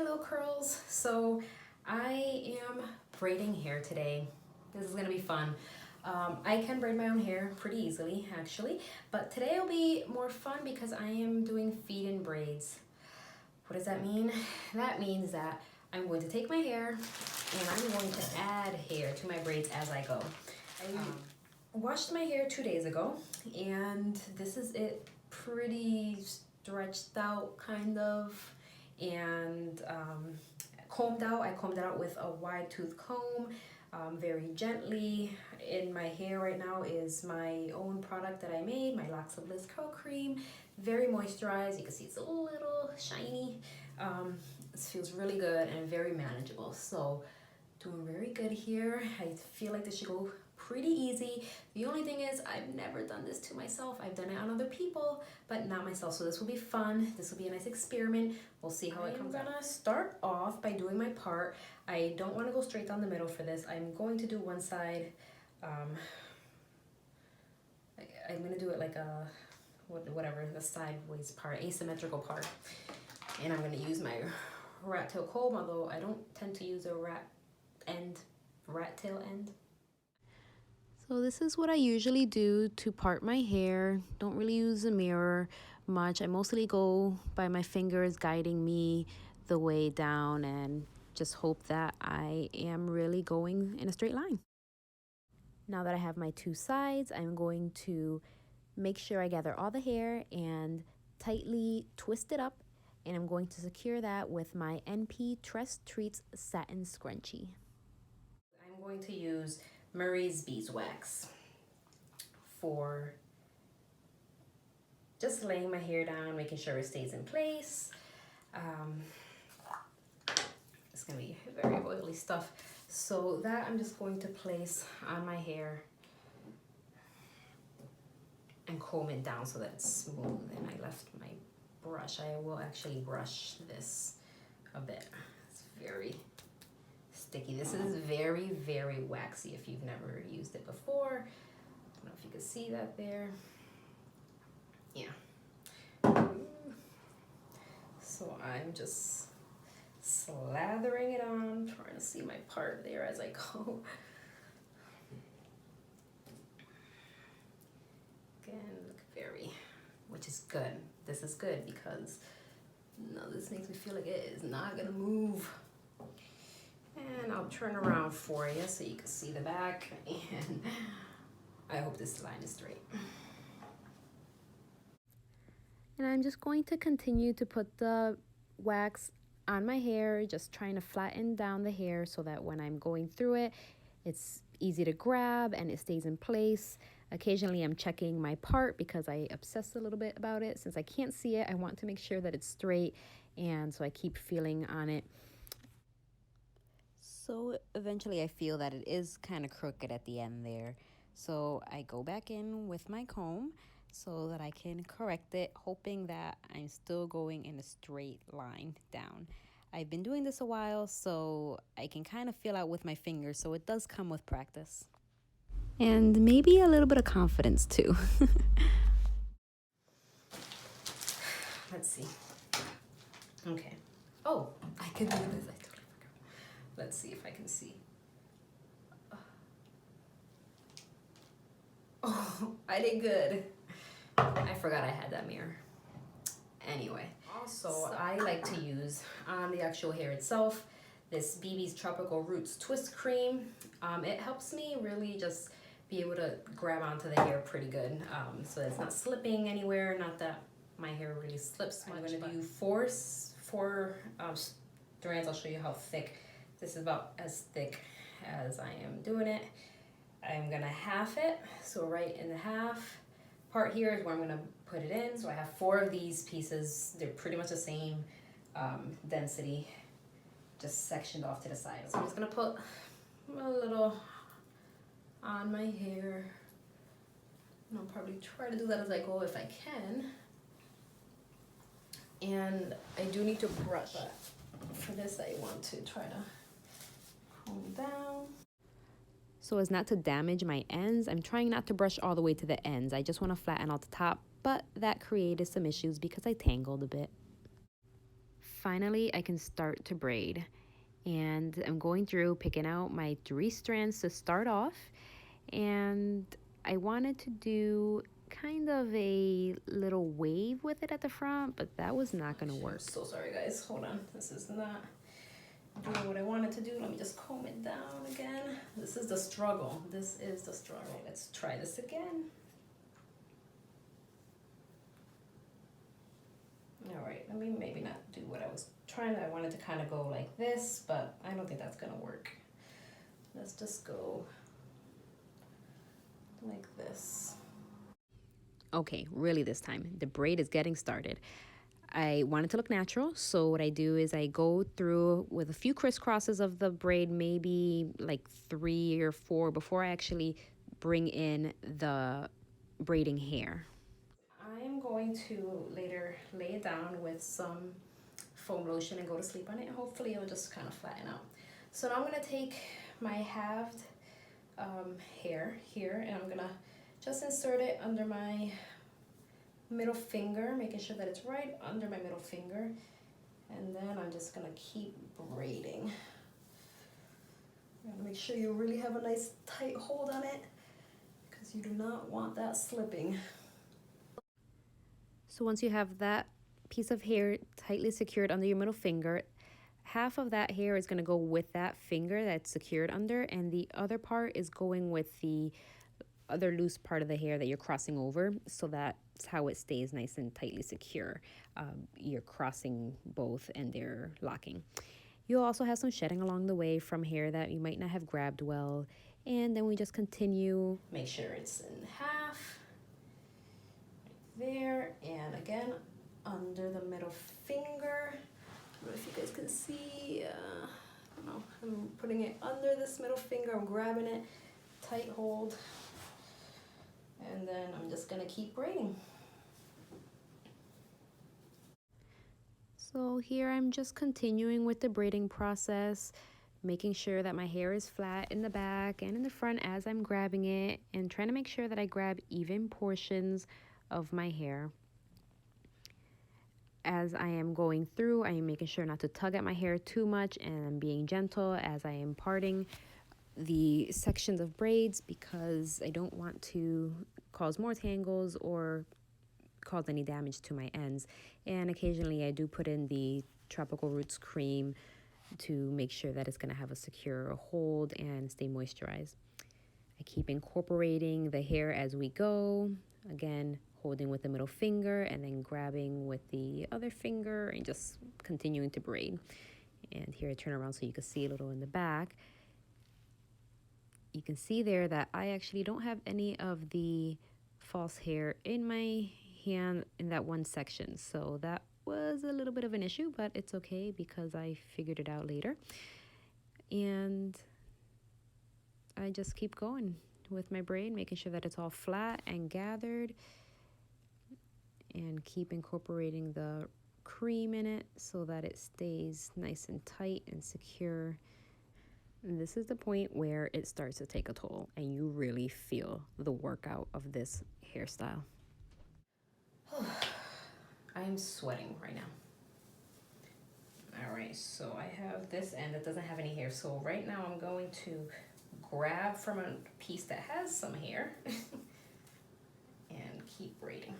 little curls. So I am braiding hair today. This is gonna be fun. I can braid my own hair pretty easily actually, but today will be more fun because I am doing feed-in braids. What does that mean? That means that I'm going to take my hair and I'm going to add hair to my braids as I go. I washed my hair 2 days ago and this is it, pretty stretched out kind of, and combed out. I combed it out with a wide tooth comb, very gently. In my hair right now is my own product that I made, my Locks of Bliss curl cream, very moisturized. You can see it's a little shiny. This feels really good and very manageable. So doing very good here. I feel like this should go pretty easy. The only thing is I've never done this to myself. I've done it on other people, but not myself. So this will be fun. This will be a nice experiment. We'll see how it comes out. I'm gonna start off by doing my part. I don't want to go straight down the middle for this. I'm going to do one side. I'm gonna do it like a whatever, the sideways part, asymmetrical part. And I'm gonna use my rat tail comb, although I don't tend to use a rat tail end. So this is what I usually do to part my hair. Don't really use a mirror much. I mostly go by my fingers guiding me the way down and just hope that I am really going in a straight line. Now that I have my two sides, I'm going to make sure I gather all the hair and tightly twist it up, and I'm going to secure that with my NP Tress Treats Satin Scrunchie. I'm going to use Murray's Beeswax for just laying my hair down, making sure it stays in place. It's gonna be very oily stuff. So that I'm just going to place on my hair and comb it down so that it's smooth. And I left my brush. I will actually brush this a bit. It's very sticky. This is very, very waxy if you've never used it before. I don't know if you can see that there. Yeah. So I'm just slathering it on, trying to see my part there as I go. Again, look very, which is good. This is good because no, this makes me feel like it is not gonna move. And I'll turn around for you so you can see the back, and I hope this line is straight. And I'm just going to continue to put the wax on my hair, just trying to flatten down the hair so that when I'm going through it, it's easy to grab and it stays in place. Occasionally I'm checking my part because I obsess a little bit about it. Since I can't see it, I want to make sure that it's straight, and so I keep feeling on it. So eventually I feel that it is kind of crooked at the end there. So I go back in with my comb so that I can correct it, hoping that I'm still going in a straight line down. I've been doing this a while, so I can kind of feel out with my fingers, so it does come with practice. And maybe a little bit of confidence too. Let's see. Okay. Oh, I can do this. I totally forgot. Let's see if I can see. Oh, I did good. I forgot I had that mirror. Anyway, also I like to use on the actual hair itself this BB's Tropical Roots Twist Cream. It helps me really just be able to grab onto the hair pretty good, so that it's not slipping anywhere. Not that my hair really slips much. I'm gonna do four strands. I'll show you how thick. This is about as thick as I am doing it. I'm gonna half it, so right in the half part here is where I'm gonna put it in. So I have 4 of these pieces. They're pretty much the same density, just sectioned off to the side. So I'm just gonna put a little on my hair, and I'll probably try to do that as I go if I can. And I do need to brush, but for this I want to try to comb down. So as not to damage my ends, I'm trying not to brush all the way to the ends. I just want to flatten out the top, but that created some issues because I tangled a bit. finally I can start to braid. And I'm going through picking out my 3 strands to start off, and I wanted to do kind of a little wave with it at the front, but that was not going to work. I'm so sorry guys, hold on, this is not doing what I wanted to do. Let me just comb it down again. This is the struggle. This is the struggle. Let's try this again. All right, let me maybe not do what I was trying. I wanted to kind of go like this, but I don't think that's gonna work. Let's just go like this. Okay, really this time. The braid is getting started. I want it to look natural, so what I do is I go through with a few crisscrosses of the braid, maybe like 3 or 4 before I actually bring in the braiding hair. I am going to later lay it down with some foam lotion and go to sleep on it. Hopefully it'll just kind of flatten out. So now I'm gonna take my halved hair here, and I'm gonna just insert it under my middle finger, making sure that it's right under my middle finger, and then I'm just gonna keep braiding. You gotta make sure you really have a nice tight hold on it, because you do not want that slipping. So once you have that piece of hair tightly secured under your middle finger, half of that hair is going to go with that finger that's secured under, and the other part is going with the other loose part of the hair that you're crossing over, so that's how it stays nice and tightly secure. You're crossing both and they're locking. You'll also have some shedding along the way from hair that you might not have grabbed well, and then we just continue. Make sure it's in half, right there, and again under the middle finger. I don't know if you guys can see, I don't know, I'm putting it under this middle finger, I'm grabbing it, tight hold, and then I'm just gonna keep braiding. So here I'm just continuing with the braiding process, making sure that my hair is flat in the back and in the front as I'm grabbing it, and trying to make sure that I grab even portions of my hair. As I am going through, I am making sure not to tug at my hair too much, and I'm being gentle as I am parting the sections of braids, because I don't want to cause more tangles or cause any damage to my ends. And occasionally I do put in the Tropical Roots cream to make sure that it's going to have a secure hold and stay moisturized. I keep incorporating the hair as we go, again holding with the middle finger and then grabbing with the other finger and just continuing to braid. And here I turn around so you can see a little in the back. You can see there that I actually don't have any of the false hair in my hand in that one section, so that was a little bit of an issue, but it's okay because I figured it out later. And I just keep going with my braid, making sure that it's all flat and gathered, and keep incorporating the cream in it so that it stays nice and tight and secure. And this is the point where it starts to take a toll and you really feel the workout of this hairstyle. I am sweating right now. All right, so I have this end that doesn't have any hair. So right now I'm going to grab from a piece that has some hair and keep braiding.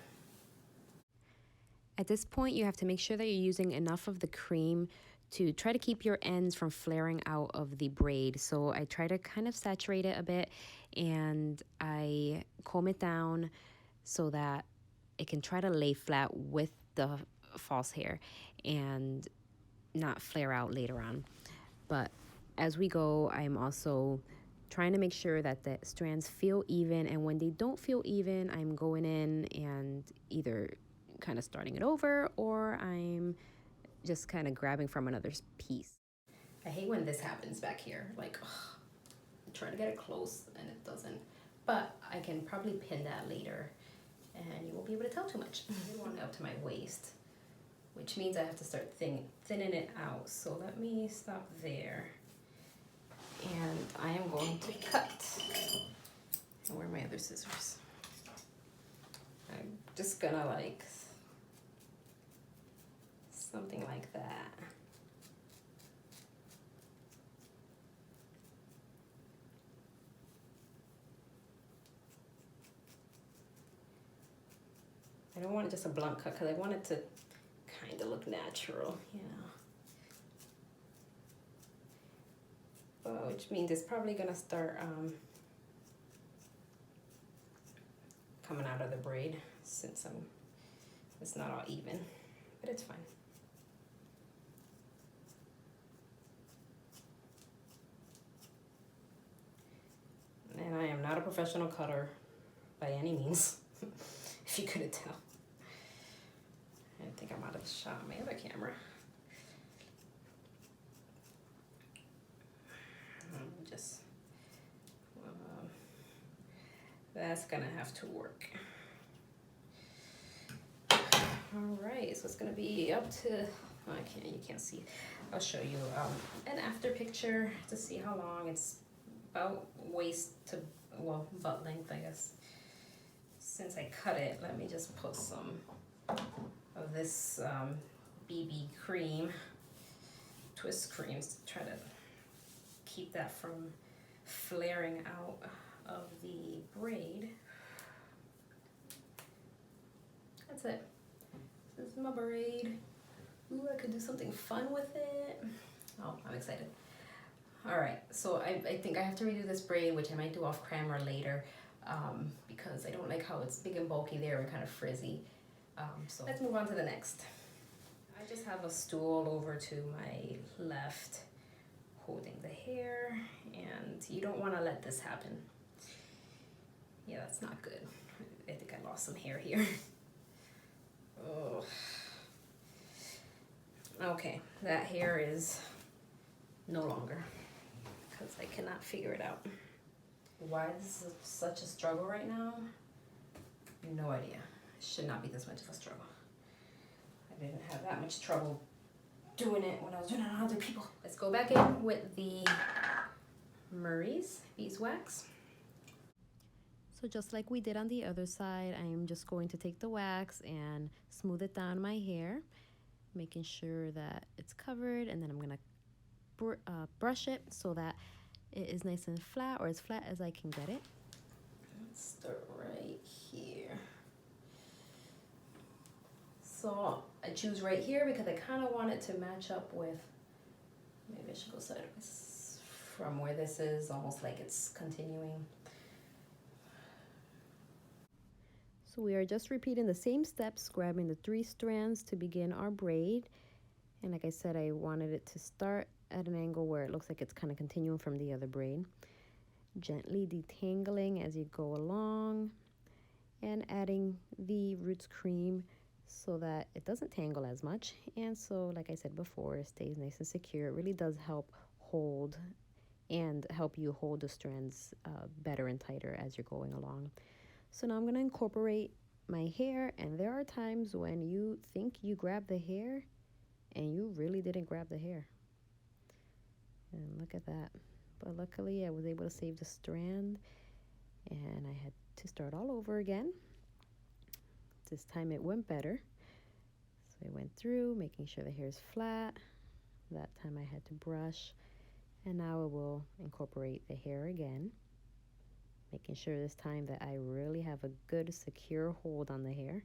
At this point, you have to make sure that you're using enough of the cream to try to keep your ends from flaring out of the braid. So I try to kind of saturate it a bit, and I comb it down so that it can try to lay flat with the false hair and not flare out later on. But as we go, I'm also trying to make sure that the strands feel even, and when they don't feel even, I'm going in and either kind of starting it over, or I'm just kind of grabbing from another piece. I hate when this happens back here, like I'm trying to get it close and it doesn't, but I can probably pin that later and you won't be able to tell too much. I want it up to my waist, which means I have to start thinning it out. So let me stop there, and I am going to cut. And where are my other scissors? I'm just gonna like Something like that. I don't want just a blunt cut because I want it to kind of look natural, you know. Which means it's probably gonna start coming out of the braid since it's not all even, but it's fine. And I am not a professional cutter by any means, if you couldn't tell. I think I'm out of the shot on my other camera. Just, that's gonna have to work. All right, so it's gonna be up to, you can't see. I'll show you an after picture to see how long. It's about waist to, well, butt length, I guess. Since I cut it, let me just put some of this BB cream, twist creams, to try to keep that from flaring out of the braid. That's it. This is my braid. Ooh, I could do something fun with it. Oh, I'm excited. All right, so I think I have to redo this braid, which I might do off camera later, because I don't like how it's big and bulky there and kind of frizzy. So let's move on to the next. I just have a stool over to my left holding the hair, and you don't want to let this happen. Yeah, that's not good. I think I lost some hair here. Oh. Okay, that hair is no longer, because I cannot figure it out. Why this is such a struggle right now? No idea. It should not be this much of a struggle. I didn't have that much trouble doing it when I was doing it on other people. Let's go back in with the Murray's Beeswax. So just like we did on the other side, I am just going to take the wax and smooth it down my hair, making sure that it's covered, and then I'm gonna brush it so that it is nice and flat, or as flat as I can get it. Let's start right here. So I choose right here because I kind of want it to match up with, maybe I should go sideways from where this is, almost like it's continuing. So we are just repeating the same steps, grabbing the 3 strands to begin our braid. And like I said, I wanted it to start at an angle where it looks like it's kind of continuing from the other braid. Gently detangling as you go along and adding the roots cream so that it doesn't tangle as much. And so, like I said before, it stays nice and secure. It really does help hold and help you hold the strands better and tighter as you're going along. So now I'm going to incorporate my hair, and there are times when you think you grabbed the hair and you really didn't grab the hair. And look at that. But luckily I was able to save the strand, and I had to start all over again. This time it went better. So I went through, making sure the hair is flat. That time I had to brush, and now I will incorporate the hair again, making sure this time that I really have a good secure hold on the hair.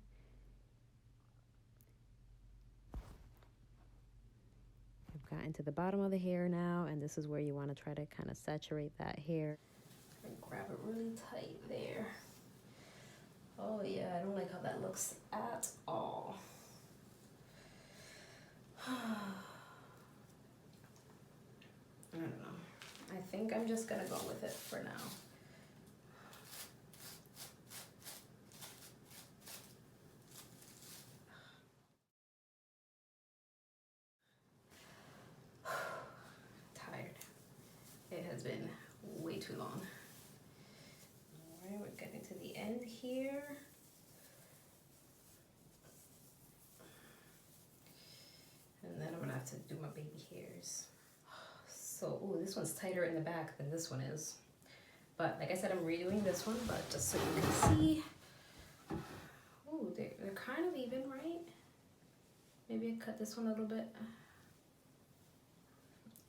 I've gotten to the bottom of the hair now, and this is where you want to try to kind of saturate that hair. And grab it really tight there. Oh yeah, I don't like how that looks at all. I don't know. I think I'm just gonna go with it for now. Tired. It has been way too long. Alright, we're getting to the end here. And then I'm gonna have to do my baby hairs. So, ooh, this one's tighter in the back than this one is. But like I said, I'm redoing this one, but just so you can see. Ooh, they're kind of even, right? Maybe I cut this one a little bit.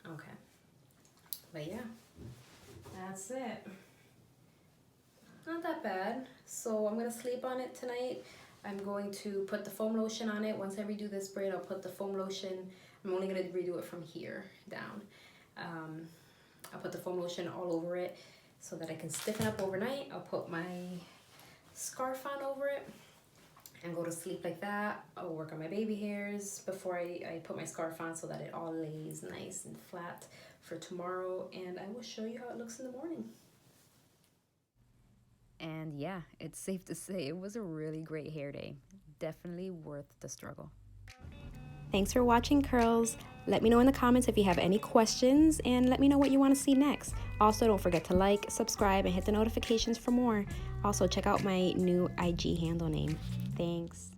Okay. But yeah, that's it. Not that bad. So I'm gonna sleep on it tonight. I'm going to put the foam lotion on it. Once I redo this braid, I'll put the foam lotion. I'm only gonna redo it from here down. I'll put the foam lotion all over it so that I can stiffen up overnight. I'll put my scarf on over it and go to sleep like that. I'll work on my baby hairs before I put my scarf on so that it all lays nice and flat for tomorrow, and I will show you how it looks in the morning. And yeah, it's safe to say it was a really great hair day. Definitely worth the struggle. Thanks for watching, Kurlz. Let me know in the comments if you have any questions, and let me know what you want to see next. Also, don't forget to like, subscribe, and hit the notifications for more. Also, check out my new IG handle name. Thanks.